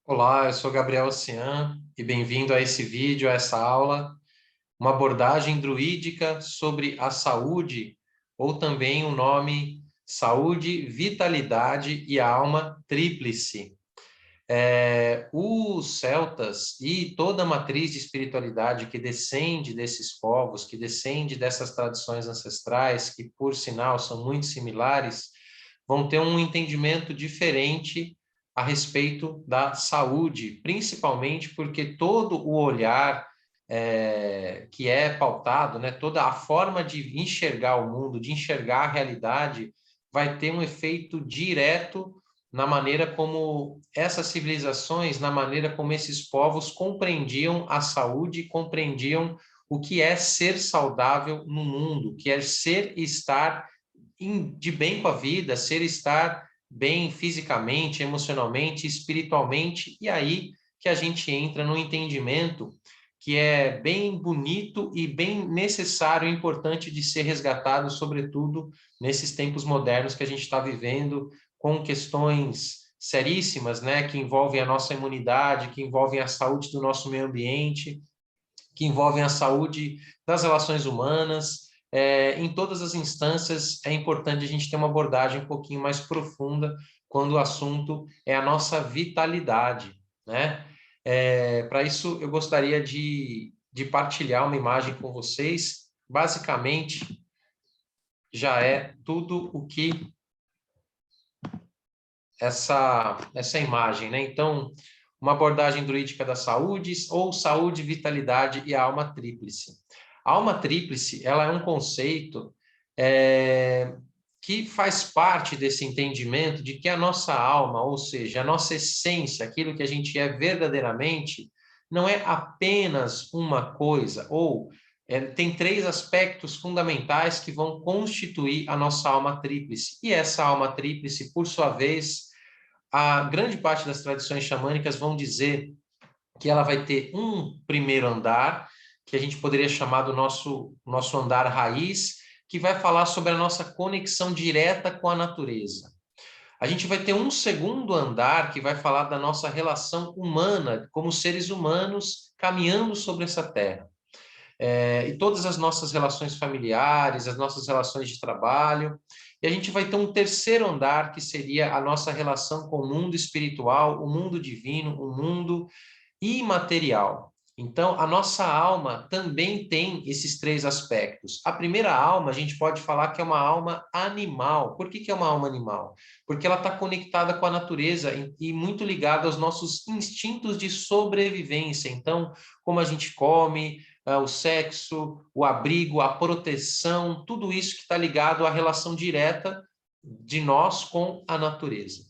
Olá, eu sou Gabriel Ocean e bem-vindo a esse vídeo, a essa aula, uma abordagem druídica sobre a saúde, ou também o nome Saúde, Vitalidade e Alma Tríplice. Os celtas e toda a matriz de espiritualidade que descende desses povos, que descende dessas tradições ancestrais, que por sinal são muito similares, vão ter um entendimento diferente a respeito da saúde, principalmente porque todo o olhar que é pautado, né, toda a forma de enxergar o mundo, de enxergar a realidade, vai ter um efeito direto na maneira como essas civilizações, na maneira como esses povos compreendiam a saúde, compreendiam o que é ser saudável no mundo, o que é ser e estar de bem com a vida, ser e estar bem fisicamente, emocionalmente, espiritualmente, e aí que a gente entra no entendimento que é bem bonito e bem necessário e importante de ser resgatado, sobretudo nesses tempos modernos que a gente está vivendo, com questões seríssimas, né, que envolvem a nossa imunidade, que envolvem a saúde do nosso meio ambiente, que envolvem a saúde das relações humanas. Em todas as instâncias, é importante a gente ter uma abordagem um pouquinho mais profunda quando o assunto é a nossa vitalidade, né? Para isso, eu gostaria de partilhar uma imagem com vocês. Basicamente, já é tudo o que essa imagem, né? Então, uma abordagem druídica da saúde, ou saúde, vitalidade e a alma tríplice. A alma tríplice, ela é um conceito que faz parte desse entendimento de que a nossa alma, ou seja, a nossa essência, aquilo que a gente é verdadeiramente, não é apenas uma coisa, ou tem três aspectos fundamentais que vão constituir a nossa alma tríplice. E essa alma tríplice, por sua vez, a grande parte das tradições xamânicas vão dizer que ela vai ter um primeiro andar, que a gente poderia chamar do nosso andar raiz, que vai falar sobre a nossa conexão direta com a natureza. A gente vai ter um segundo andar que vai falar da nossa relação humana, como seres humanos caminhando sobre essa terra. E todas as nossas relações familiares, as nossas relações de trabalho. E a gente vai ter um terceiro andar, que seria a nossa relação com o mundo espiritual, o mundo divino, o mundo imaterial. Então, a nossa alma também tem esses três aspectos. A primeira alma, a gente pode falar que é uma alma animal. Por que que é uma alma animal? Porque ela está conectada com a natureza e muito ligada aos nossos instintos de sobrevivência. Então, como a gente come, o sexo, o abrigo, a proteção, tudo isso que está ligado à relação direta de nós com a natureza.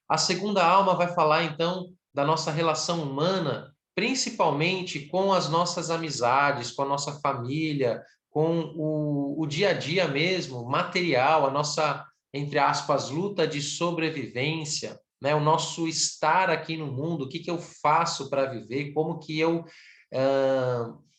A segunda alma vai falar, então, da nossa relação humana, principalmente com as nossas amizades, com a nossa família, com o dia a dia mesmo, material, a nossa, entre aspas, luta de sobrevivência, né? O nosso estar aqui no mundo, o que que eu faço para viver, como que eu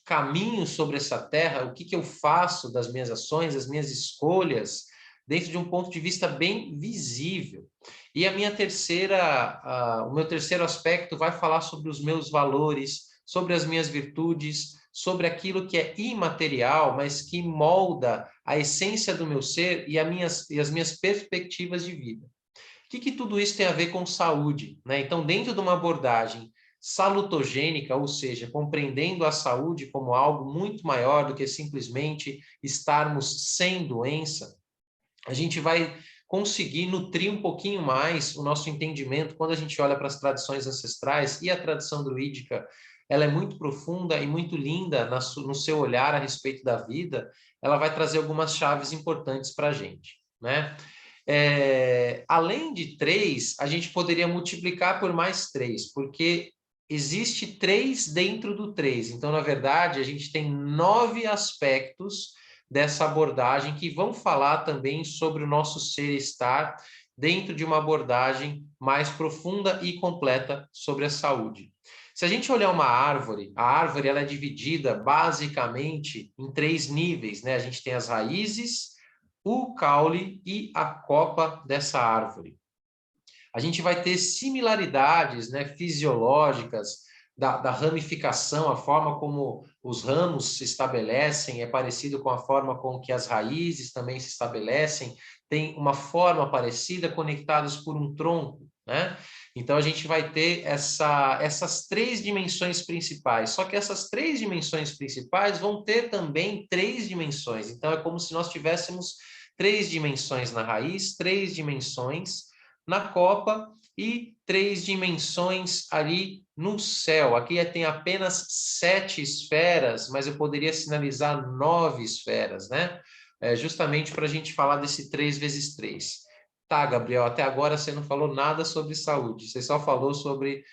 caminho sobre essa terra, o que que eu faço das minhas ações, das minhas escolhas, dentro de um ponto de vista bem visível. E o meu terceiro aspecto vai falar sobre os meus valores, sobre as minhas virtudes, sobre aquilo que é imaterial, mas que molda a essência do meu ser e as minhas perspectivas de vida. O que tudo isso tem a ver com saúde, né? Então, dentro de uma abordagem salutogênica, ou seja, compreendendo a saúde como algo muito maior do que simplesmente estarmos sem doença, a gente vai conseguir nutrir um pouquinho mais o nosso entendimento quando a gente olha para as tradições ancestrais. E a tradição druídica, ela é muito profunda e muito linda no seu olhar a respeito da vida. Ela vai trazer algumas chaves importantes para a gente, né? Além de três, a gente poderia multiplicar por mais três, porque existe três dentro do três. Então, na verdade, a gente tem 9 aspectos dessa abordagem que vão falar também sobre o nosso ser e estar dentro de uma abordagem mais profunda e completa sobre a saúde. Se a gente olhar uma árvore, a árvore ela é dividida basicamente em 3 níveis, né? A gente tem as raízes, o caule e a copa dessa árvore. a gente vai ter similaridades, né, fisiológicas, da ramificação, a forma como os ramos se estabelecem é parecido com a forma com que as raízes também se estabelecem, tem uma forma parecida, conectados por um tronco, né? Então, a gente vai ter essas três dimensões principais, só que essas três dimensões principais vão ter também três dimensões. Então, é como se nós tivéssemos três dimensões na raiz, três dimensões na copa e três dimensões ali no céu. Aqui tem apenas 7 esferas, mas eu poderia sinalizar 9 esferas, né? Justamente para a gente falar desse 3 vezes 3. Tá, Gabriel, até agora você não falou nada sobre saúde, você só falou sobre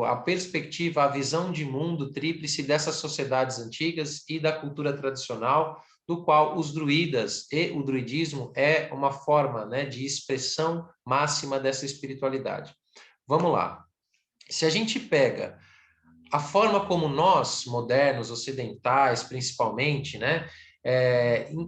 a perspectiva, a visão de mundo tríplice dessas sociedades antigas e da cultura tradicional, do qual os druidas e o druidismo é uma forma, né, de expressão máxima dessa espiritualidade. Vamos lá. Se a gente pega a forma como nós, modernos, ocidentais, principalmente, né,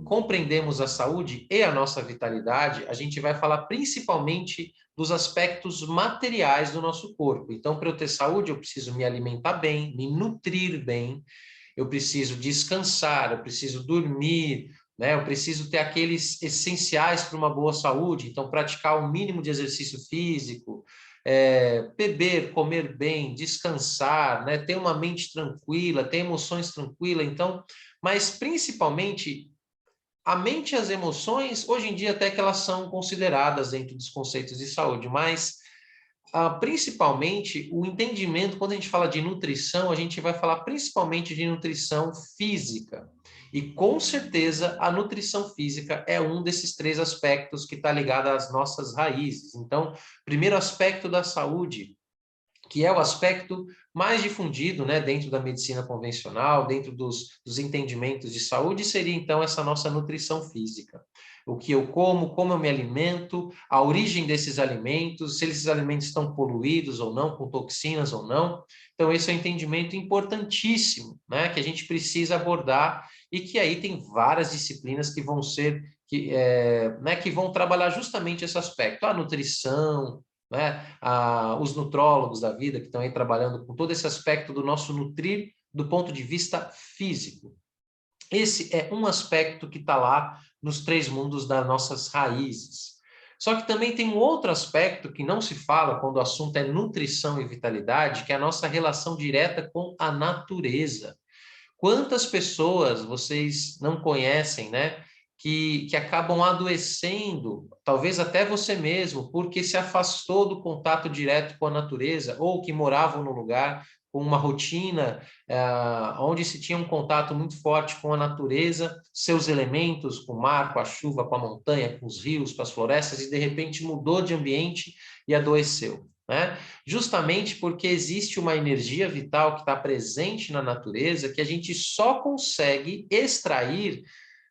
compreendemos a saúde e a nossa vitalidade, a gente vai falar principalmente dos aspectos materiais do nosso corpo. Então, para eu ter saúde, eu preciso me alimentar bem, me nutrir bem, eu preciso descansar, eu preciso dormir, né? Eu preciso ter aqueles essenciais para uma boa saúde, então praticar o mínimo de exercício físico, beber, comer bem, descansar, né? Ter uma mente tranquila, ter emoções tranquilas, então, mas principalmente a mente e as emoções, hoje em dia até que elas são consideradas dentro dos conceitos de saúde, mas principalmente o entendimento, quando a gente fala de nutrição, a gente vai falar principalmente de nutrição física. E com certeza a nutrição física é um desses três aspectos que está ligado às nossas raízes. Então, primeiro aspecto da saúde, que é o aspecto mais difundido, né, dentro da medicina convencional, dentro dos entendimentos de saúde, seria então essa nossa nutrição física. O que eu como eu me alimento, a origem desses alimentos, se esses alimentos estão poluídos ou não, com toxinas ou não. Então, esse é um entendimento importantíssimo, né, que a gente precisa abordar e que aí tem várias disciplinas que vão ser, que vão trabalhar justamente esse aspecto, a nutrição, né? Os nutrólogos da vida que estão aí trabalhando com todo esse aspecto do nosso nutrir do ponto de vista físico. Esse é um aspecto que está lá nos três mundos das nossas raízes. Só que também tem um outro aspecto que não se fala quando o assunto é nutrição e vitalidade, que é a nossa relação direta com a natureza. Quantas pessoas vocês não conhecem, né? Que acabam adoecendo, talvez até você mesmo, porque se afastou do contato direto com a natureza, ou que moravam num lugar com uma rotina onde se tinha um contato muito forte com a natureza, seus elementos, com o mar, com a chuva, com a montanha, com os rios, com as florestas, e de repente mudou de ambiente e adoeceu, né? Justamente porque existe uma energia vital que está presente na natureza que a gente só consegue extrair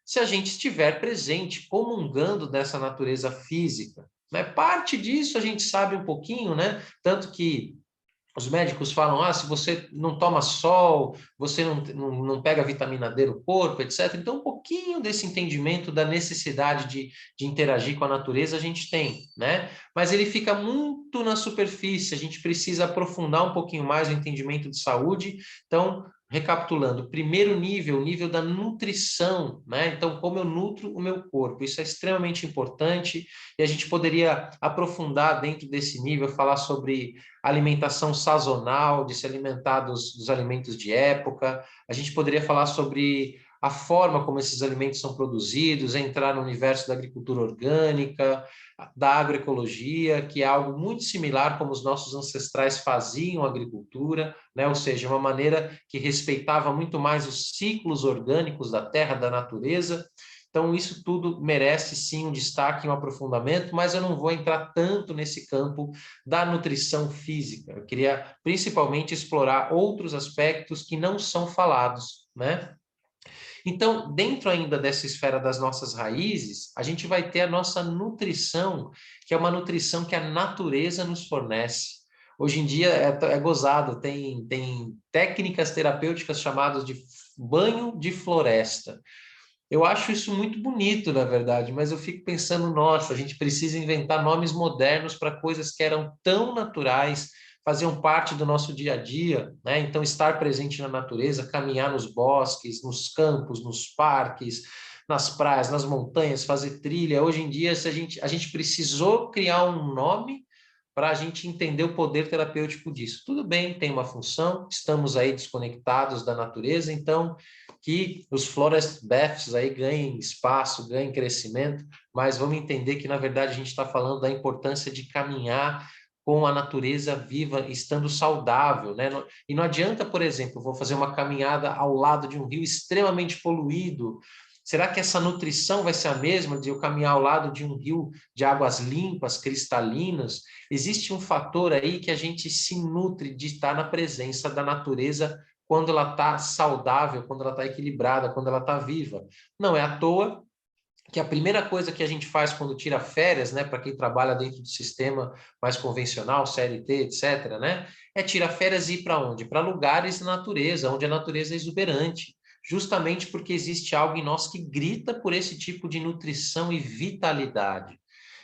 se a gente estiver presente, comungando dessa natureza física, né? Parte disso a gente sabe um pouquinho, né? Tanto que os médicos falam, se você não toma sol, você não pega vitamina D no corpo, etc. Então, um pouquinho desse entendimento da necessidade de interagir com a natureza a gente tem, né? Mas ele fica muito na superfície, a gente precisa aprofundar um pouquinho mais o entendimento de saúde. Então, recapitulando, primeiro nível, o nível da nutrição, né? Então, como eu nutro o meu corpo, isso é extremamente importante e a gente poderia aprofundar dentro desse nível, falar sobre alimentação sazonal, de se alimentar dos alimentos de época. A gente poderia falar sobre a forma como esses alimentos são produzidos, entrar no universo da agricultura orgânica, da agroecologia, que é algo muito similar como os nossos ancestrais faziam a agricultura, né? Ou seja, uma maneira que respeitava muito mais os ciclos orgânicos da terra, da natureza. Então, isso tudo merece sim um destaque, um aprofundamento, mas eu não vou entrar tanto nesse campo da nutrição física. Eu queria principalmente explorar outros aspectos que não são falados, né? Então, dentro ainda dessa esfera das nossas raízes, a gente vai ter a nossa nutrição, que é uma nutrição que a natureza nos fornece. Hoje em dia é gozado, tem técnicas terapêuticas chamadas de banho de floresta. Eu acho isso muito bonito, na verdade, mas eu fico pensando, nossa, a gente precisa inventar nomes modernos para coisas que eram tão naturais, faziam parte do nosso dia a dia, né? Então, estar presente na natureza, caminhar nos bosques, nos campos, nos parques, nas praias, nas montanhas, fazer trilha. Hoje em dia, se a gente precisou criar um nome para a gente entender o poder terapêutico disso. Tudo bem, tem uma função, estamos aí desconectados da natureza, então que os forest baths aí ganhem espaço, ganhem crescimento, mas vamos entender que, na verdade, a gente está falando da importância de caminhar com a natureza viva, estando saudável, né? E não adianta, por exemplo, vou fazer uma caminhada ao lado de um rio extremamente poluído. Será que essa nutrição vai ser a mesma de eu caminhar ao lado de um rio de águas limpas, cristalinas? Existe um fator aí que a gente se nutre de estar na presença da natureza quando ela está saudável, quando ela está equilibrada, quando ela está viva. Não é à toa que a primeira coisa que a gente faz quando tira férias, né, para quem trabalha dentro do sistema mais convencional, CLT, etc., né, é tirar férias e ir para onde? Para lugares da natureza, onde a natureza é exuberante, justamente porque existe algo em nós que grita por esse tipo de nutrição e vitalidade.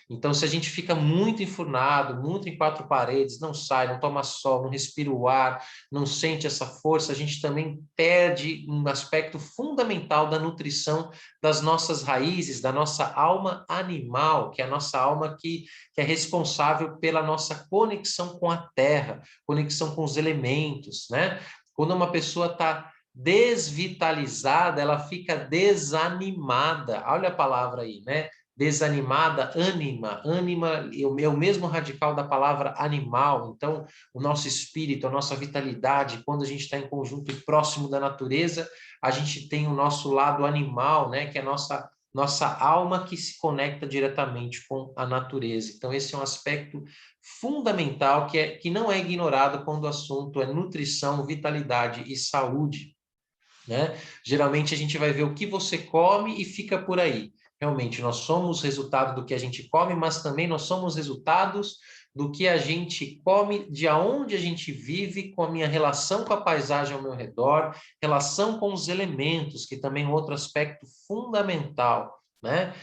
Então, se a gente fica muito enfurnado, muito em quatro paredes, não sai, não toma sol, não respira o ar, não sente essa força, a gente também perde um aspecto fundamental da nutrição das nossas raízes, da nossa alma animal, que é a nossa alma que é responsável pela nossa conexão com a terra, conexão com os elementos, né? Quando uma pessoa está desvitalizada, ela fica desanimada. Olha a palavra aí, né? Desanimada, ânima. Ânima é o mesmo radical da palavra animal. Então, o nosso espírito, a nossa vitalidade, quando a gente está em conjunto e próximo da natureza, a gente tem o nosso lado animal, né? Que é a nossa alma que se conecta diretamente com a natureza. Então, esse é um aspecto fundamental que não é ignorado quando o assunto é nutrição, vitalidade e saúde, né? Geralmente a gente vai ver o que você come e fica por aí. Realmente, nós somos resultado do que a gente come, mas também nós somos resultados do que a gente come, de aonde a gente vive, com a minha relação com a paisagem ao meu redor, relação com os elementos, que também é um outro aspecto fundamental, né?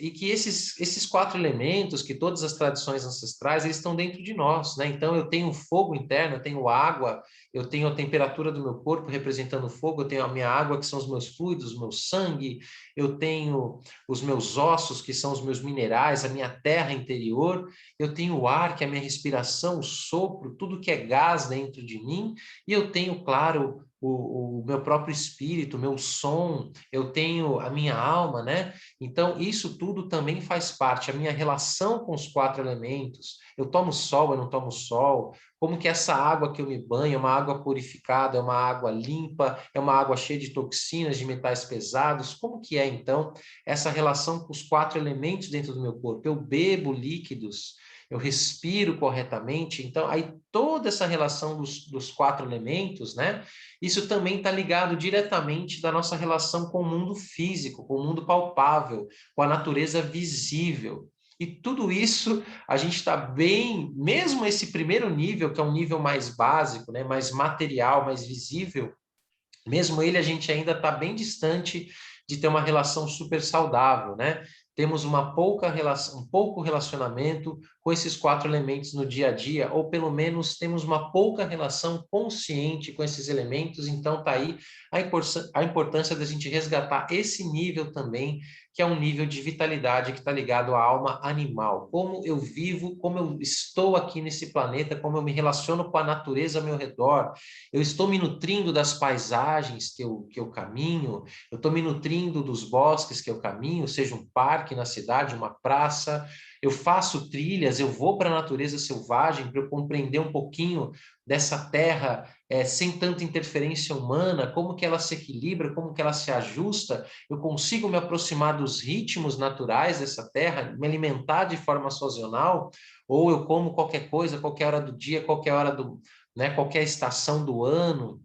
E que esses quatro elementos, que todas as tradições ancestrais, eles estão dentro de nós, né? Então, eu tenho fogo interno, eu tenho água, eu tenho a temperatura do meu corpo representando o fogo, eu tenho a minha água, que são os meus fluidos, o meu sangue, eu tenho os meus ossos, que são os meus minerais, a minha terra interior, eu tenho o ar, que é a minha respiração, o sopro, tudo que é gás dentro de mim, e eu tenho, claro, o meu próprio espírito, o meu som, eu tenho a minha alma, né? Então, isso tudo também faz parte, a minha relação com os quatro elementos. Eu tomo sol, eu não tomo sol, como que essa água que eu me banho é uma água purificada, é uma água limpa, é uma água cheia de toxinas, de metais pesados, como que é, então, essa relação com os quatro elementos dentro do meu corpo? Eu bebo líquidos, eu respiro corretamente, então, aí toda essa relação dos quatro elementos, né? Isso também está ligado diretamente da nossa relação com o mundo físico, com o mundo palpável, com a natureza visível. E tudo isso a gente está bem, mesmo esse primeiro nível, que é um nível mais básico, né, mais material, mais visível, mesmo ele a gente ainda está bem distante de ter uma relação super saudável, né? Temos uma pouca relação, um pouco relacionamento com esses quatro elementos no dia a dia, ou pelo menos temos uma pouca relação consciente com esses elementos, então tá aí a importância da gente resgatar esse nível também, que é um nível de vitalidade que está ligado à alma animal. Como eu vivo, como eu estou aqui nesse planeta, como eu me relaciono com a natureza ao meu redor, eu estou me nutrindo das paisagens que eu caminho, eu estou me nutrindo dos bosques que eu caminho, seja um parque na cidade, uma praça, eu faço trilhas, eu vou para a natureza selvagem para eu compreender um pouquinho dessa terra sem tanta interferência humana, como que ela se equilibra, como que ela se ajusta, eu consigo me aproximar dos ritmos naturais dessa terra, me alimentar de forma sazonal, ou eu como qualquer coisa, qualquer hora do dia, qualquer hora do, né, qualquer estação do ano.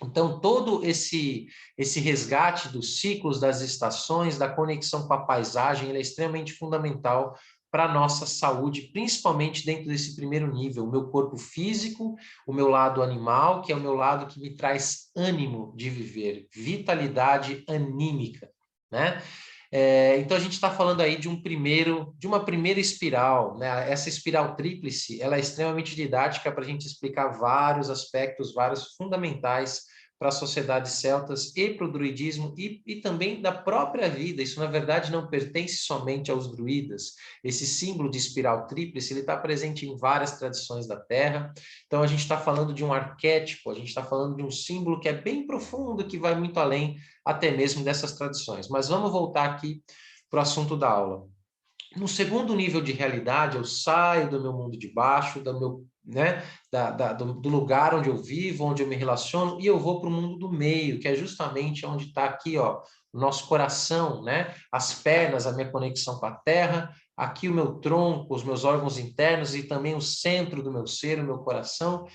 Então, todo esse resgate dos ciclos das estações, da conexão com a paisagem, ele é extremamente fundamental para a nossa saúde, principalmente dentro desse primeiro nível, o meu corpo físico, o meu lado animal, que é o meu lado que me traz ânimo de viver, vitalidade anímica, né? Então a gente está falando aí de uma primeira espiral, né? Essa espiral tríplice, ela é extremamente didática para a gente explicar vários aspectos, vários fundamentais para as sociedades celtas e para o druidismo e também da própria vida. Isso, na verdade, não pertence somente aos druidas. Esse símbolo de espiral tríplice, ele está presente em várias tradições da Terra. Então, a gente está falando de um arquétipo, a gente está falando de um símbolo que é bem profundo, que vai muito além até mesmo dessas tradições. Mas vamos voltar aqui para o assunto da aula. No segundo nível de realidade, eu saio do meu mundo de baixo, do meu, né, do lugar onde eu vivo, onde eu me relaciono, e eu vou para o mundo do meio, que é justamente onde está aqui, ó, o nosso coração, né, as pernas, a minha conexão com a terra, aqui o meu tronco, os meus órgãos internos e também o centro do meu ser, o meu coração.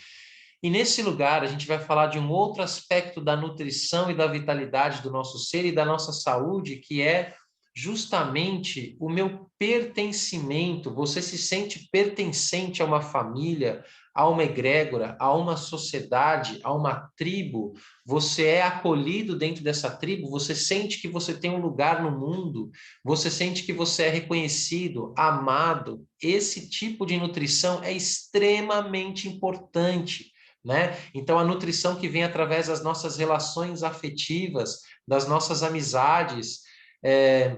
E nesse lugar a gente vai falar de um outro aspecto da nutrição e da vitalidade do nosso ser e da nossa saúde, que é justamente o meu pertencimento. Você se sente pertencente a uma família, a uma egrégora, a uma sociedade, a uma tribo. Você é acolhido dentro dessa tribo, você sente que você tem um lugar no mundo, você sente que você é reconhecido, amado. Esse tipo de nutrição é extremamente importante, né? Então, a nutrição que vem através das nossas relações afetivas, das nossas amizades. É,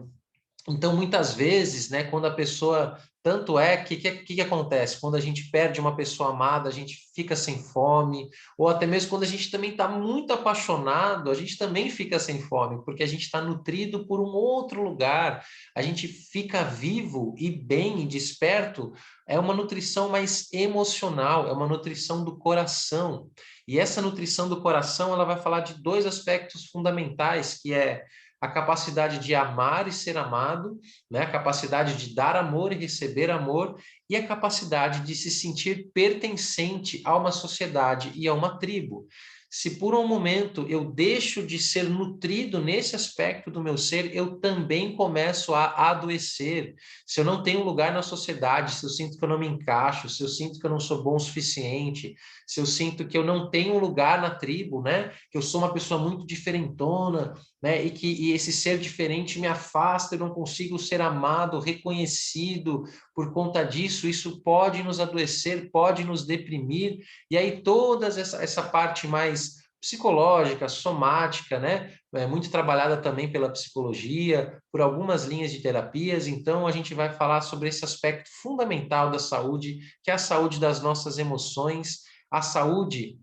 então, muitas vezes, né, quando a pessoa. Tanto é que acontece? Quando a gente perde uma pessoa amada, a gente fica sem fome, ou até mesmo quando a gente também está muito apaixonado, a gente também fica sem fome, porque a gente está nutrido por um outro lugar, a gente fica vivo e bem e desperto. É uma nutrição mais emocional, é uma nutrição do coração. E essa nutrição do coração, ela vai falar de dois aspectos fundamentais, que é a capacidade de amar e ser amado, né? A capacidade de dar amor e receber amor, e a capacidade de se sentir pertencente a uma sociedade e a uma tribo. Se por um momento eu deixo de ser nutrido nesse aspecto do meu ser, eu também começo a adoecer. Se eu não tenho lugar na sociedade, se eu sinto que eu não me encaixo, se eu sinto que eu não sou bom o suficiente, se eu sinto que eu não tenho um lugar na tribo, né? Que eu sou uma pessoa muito diferentona, né? E esse ser diferente me afasta, eu não consigo ser amado, reconhecido por conta disso, isso pode nos adoecer, pode nos deprimir, e aí toda essa parte mais psicológica, somática, né? É muito trabalhada também pela psicologia, por algumas linhas de terapias, então a gente vai falar sobre esse aspecto fundamental da saúde, que é a saúde das nossas emoções, a saúde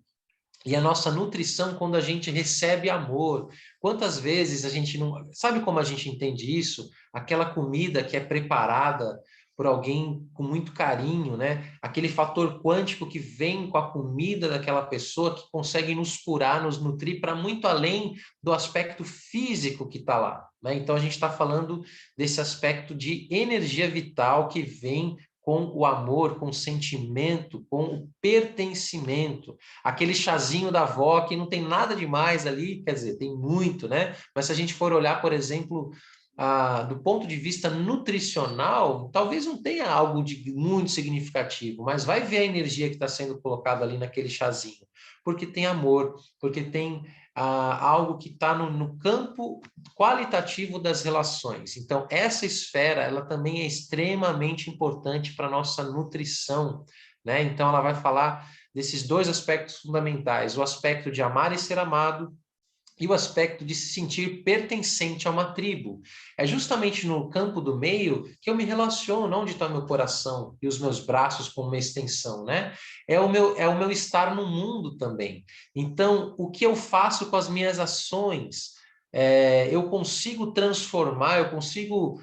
e a nossa nutrição quando a gente recebe amor. Quantas vezes a gente não. Sabe como a gente entende isso? Aquela comida que é preparada por alguém com muito carinho, né? Aquele fator quântico que vem com a comida daquela pessoa que consegue nos curar, nos nutrir para muito além do aspecto físico que está lá, né? Então a gente está falando desse aspecto de energia vital que vem com o amor, com o sentimento, com o pertencimento. Aquele chazinho da avó que não tem nada demais ali, quer dizer, tem muito, né? Mas se a gente for olhar, por exemplo, do ponto de vista nutricional, talvez não tenha algo de muito significativo, mas vai ver a energia que está sendo colocada ali naquele chazinho, porque tem amor, porque tem algo que está no campo qualitativo das relações. Então, essa esfera, ela também é extremamente importante para a nossa nutrição, né? Então, ela vai falar desses dois aspectos fundamentais, o aspecto de amar e ser amado, e o aspecto de se sentir pertencente a uma tribo. É justamente no campo do meio que eu me relaciono, onde está meu coração e os meus braços como uma extensão, né? É o meu estar no mundo também. Então, o que eu faço com as minhas ações, eu consigo transformar, eu consigo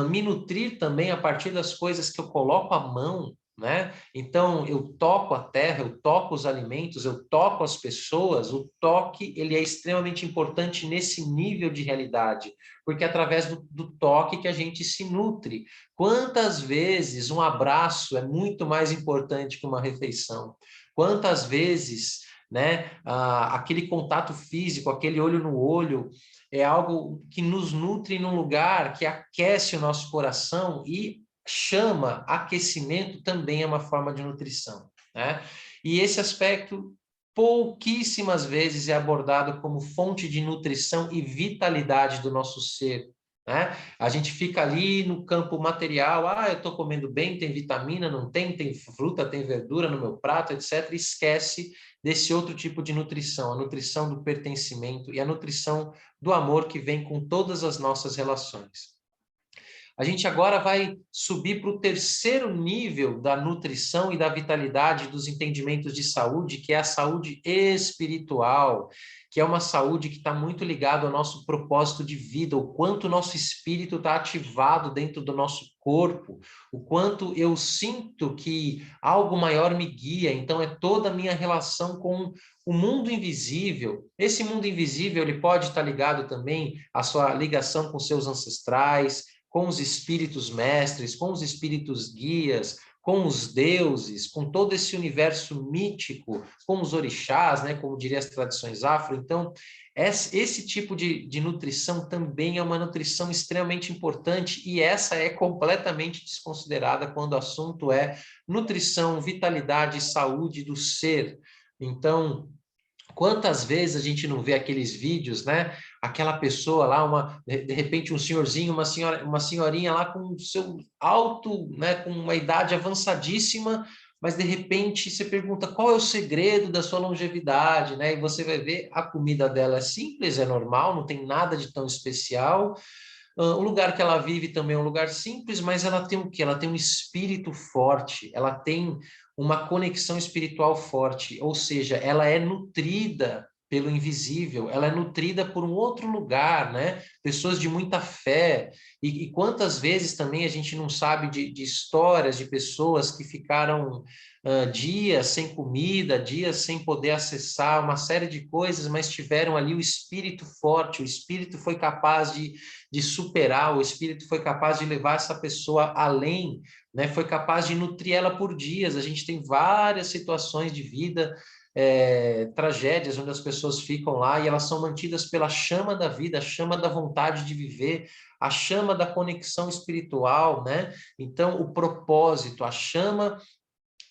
me nutrir também a partir das coisas que eu coloco à mão, né? Então, eu toco a terra, eu toco os alimentos, eu toco as pessoas. O toque, ele é extremamente importante nesse nível de realidade, porque é através do toque que a gente se nutre. Quantas vezes um abraço é muito mais importante que uma refeição? Quantas vezes, né, aquele contato físico, aquele olho no olho, é algo que nos nutre num lugar que aquece o nosso coração e chama, aquecimento também é uma forma de nutrição, né? E esse aspecto pouquíssimas vezes é abordado como fonte de nutrição e vitalidade do nosso ser, né? A gente fica ali no campo material, eu estou comendo bem, tem vitamina, não tem, tem fruta, tem verdura no meu prato, etc. E esquece desse outro tipo de nutrição, a nutrição do pertencimento e a nutrição do amor que vem com todas as nossas relações. A gente agora vai subir para o terceiro nível da nutrição e da vitalidade dos entendimentos de saúde, que é a saúde espiritual, que é uma saúde que está muito ligada ao nosso propósito de vida, o quanto o nosso espírito está ativado dentro do nosso corpo, o quanto eu sinto que algo maior me guia, então é toda a minha relação com o mundo invisível. Esse mundo invisível, ele pode estar ligado também à sua ligação com seus ancestrais, com os espíritos mestres, com os espíritos guias, com os deuses, com todo esse universo mítico, com os orixás, né, como diria as tradições afro. Então, esse tipo de nutrição também é uma nutrição extremamente importante e essa é completamente desconsiderada quando o assunto é nutrição, vitalidade e saúde do ser. Então, quantas vezes a gente não vê aqueles vídeos, né? Aquela pessoa lá, de repente um senhorzinho, uma senhorinha lá com seu alto, né? Com uma idade avançadíssima, mas de repente você pergunta qual é o segredo da sua longevidade, né? E você vai ver a comida dela é simples, é normal, não tem nada de tão especial. O lugar que ela vive também é um lugar simples, mas ela tem o quê? Ela tem um espírito forte, ela tem uma conexão espiritual forte, ou seja, ela é nutrida pelo invisível, ela é nutrida por um outro lugar, né? Pessoas de muita fé. E quantas vezes também a gente não sabe de histórias de pessoas que ficaram dias sem comida, dias sem poder acessar uma série de coisas, mas tiveram ali o espírito forte, o espírito foi capaz de superar, o espírito foi capaz de levar essa pessoa além, né? Foi capaz de nutrir ela por dias. A gente tem várias situações de vida, tragédias onde as pessoas ficam lá e elas são mantidas pela chama da vida, a chama da vontade de viver, a chama da conexão espiritual, né? Então, o propósito, a chama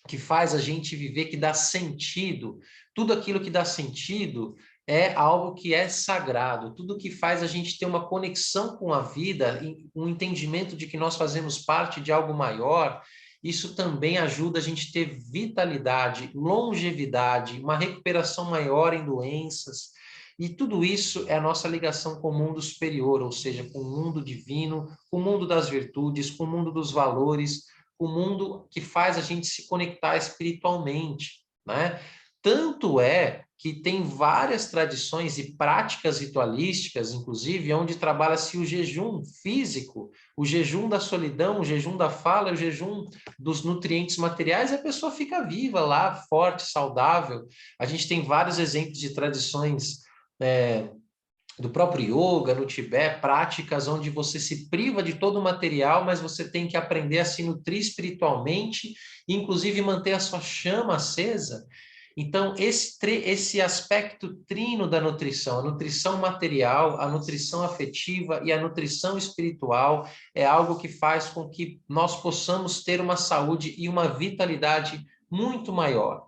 que faz a gente viver, que dá sentido. Tudo aquilo que dá sentido é algo que é sagrado. Tudo que faz a gente ter uma conexão com a vida, um entendimento de que nós fazemos parte de algo maior, isso também ajuda a gente a ter vitalidade, longevidade, uma recuperação maior em doenças. E tudo isso é a nossa ligação com o mundo superior, ou seja, com o mundo divino, com o mundo das virtudes, com o mundo dos valores, o mundo que faz a gente se conectar espiritualmente, né? Tanto é que tem várias tradições e práticas ritualísticas, inclusive, onde trabalha-se o jejum físico, o jejum da solidão, o jejum da fala, o jejum dos nutrientes materiais, e a pessoa fica viva lá, forte, saudável. A gente tem vários exemplos de tradições do próprio yoga, no Tibete, práticas onde você se priva de todo o material, mas você tem que aprender a se nutrir espiritualmente, inclusive manter a sua chama acesa. Então, esse aspecto trino da nutrição, a nutrição material, a nutrição afetiva e a nutrição espiritual, é algo que faz com que nós possamos ter uma saúde e uma vitalidade muito maior.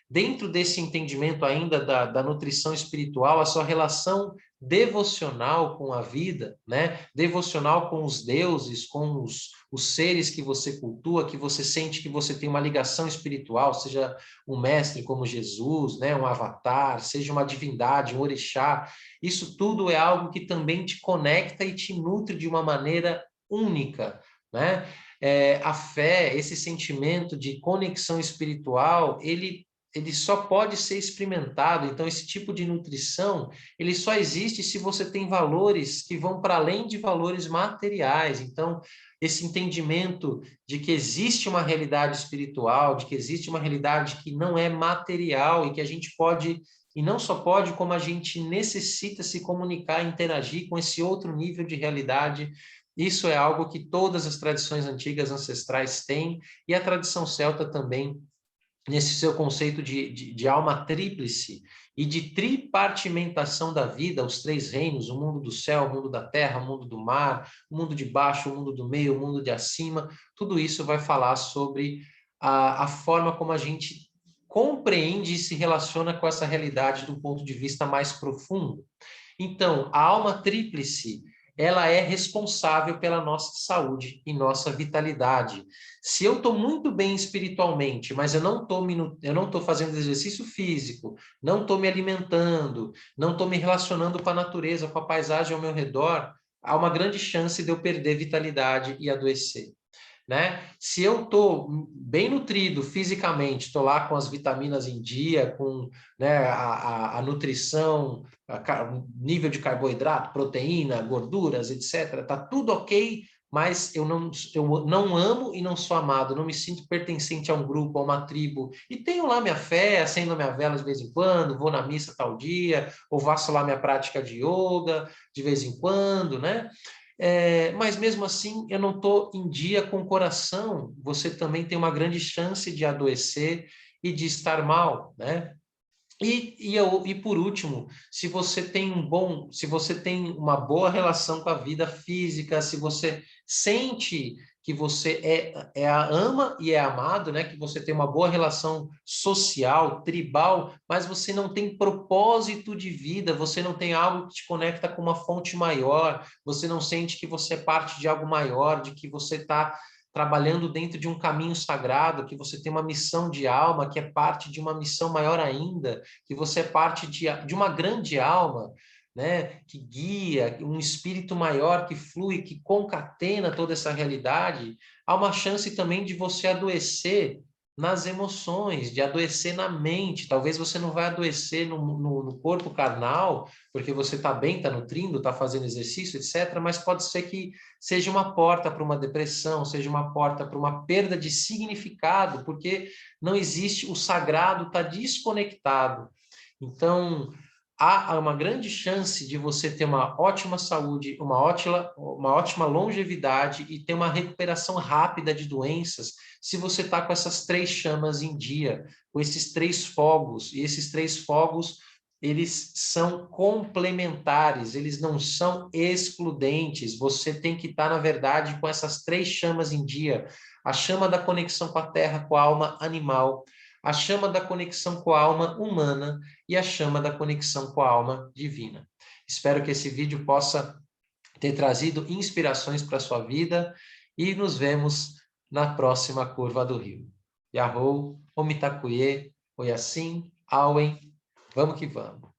Dentro desse entendimento ainda da nutrição espiritual, a sua relação devocional com a vida, né? Devocional com os deuses, com os seres que você cultua, que você sente que você tem uma ligação espiritual, seja um mestre como Jesus, né? Um avatar, seja uma divindade, um orixá. Isso tudo é algo que também te conecta e te nutre de uma maneira única, né? A fé, esse sentimento de conexão espiritual, ele só pode ser experimentado. Então, esse tipo de nutrição, ele só existe se você tem valores que vão para além de valores materiais. Então, esse entendimento de que existe uma realidade espiritual, de que existe uma realidade que não é material e que a gente pode, e não só pode, como a gente necessita se comunicar, interagir com esse outro nível de realidade. Isso é algo que todas as tradições antigas ancestrais têm, e a tradição celta também nesse seu conceito de alma tríplice e de tripartimentação da vida, os três reinos, o mundo do céu, o mundo da terra, o mundo do mar, o mundo de baixo, o mundo do meio, o mundo de acima, tudo isso vai falar sobre a forma como a gente compreende e se relaciona com essa realidade do ponto de vista mais profundo. Então, a alma tríplice, ela é responsável pela nossa saúde e nossa vitalidade. Se eu estou muito bem espiritualmente, mas eu não estou fazendo exercício físico, não estou me alimentando, não estou me relacionando com a natureza, com a paisagem ao meu redor, há uma grande chance de eu perder vitalidade e adoecer. Né? Se eu estou bem nutrido fisicamente, estou lá com as vitaminas em dia, com, né, a nutrição, o nível de carboidrato, proteína, gorduras, etc., está tudo ok, mas eu não amo e não sou amado, não me sinto pertencente a um grupo, a uma tribo, e tenho lá minha fé, acendo minha vela de vez em quando, vou na missa tal dia, ou faço lá minha prática de yoga de vez em quando, né? Mas mesmo assim eu não estou em dia com o coração, você também tem uma grande chance de adoecer e de estar mal, né? E por último, se você tem uma boa relação com a vida física, se você sente que você ama e é amado, né? Que você tem uma boa relação social, tribal, mas você não tem propósito de vida, você não tem algo que te conecta com uma fonte maior, você não sente que você é parte de algo maior, de que você está trabalhando dentro de um caminho sagrado, que você tem uma missão de alma, que é parte de uma missão maior ainda, que você é parte de uma grande alma, né, que guia, um espírito maior que flui, que concatena toda essa realidade, há uma chance também de você adoecer nas emoções, de adoecer na mente. Talvez você não vai adoecer no corpo carnal, porque você está bem, está nutrindo, está fazendo exercício, etc., mas pode ser que seja uma porta para uma depressão, seja uma porta para uma perda de significado, porque não existe, o sagrado está desconectado. Então, há uma grande chance de você ter uma ótima saúde, uma ótima longevidade e ter uma recuperação rápida de doenças se você está com essas três chamas em dia, com esses três fogos. E esses três fogos, eles são complementares, eles não são excludentes. Você tem que estar, na verdade, com essas três chamas em dia. A chama da conexão com a terra, com a alma animal, a chama da conexão com a alma humana e a chama da conexão com a alma divina. Espero que esse vídeo possa ter trazido inspirações para a sua vida e nos vemos na próxima curva do rio. Yahoo, Omitakuye, Oyasin, Auen, vamos que vamos.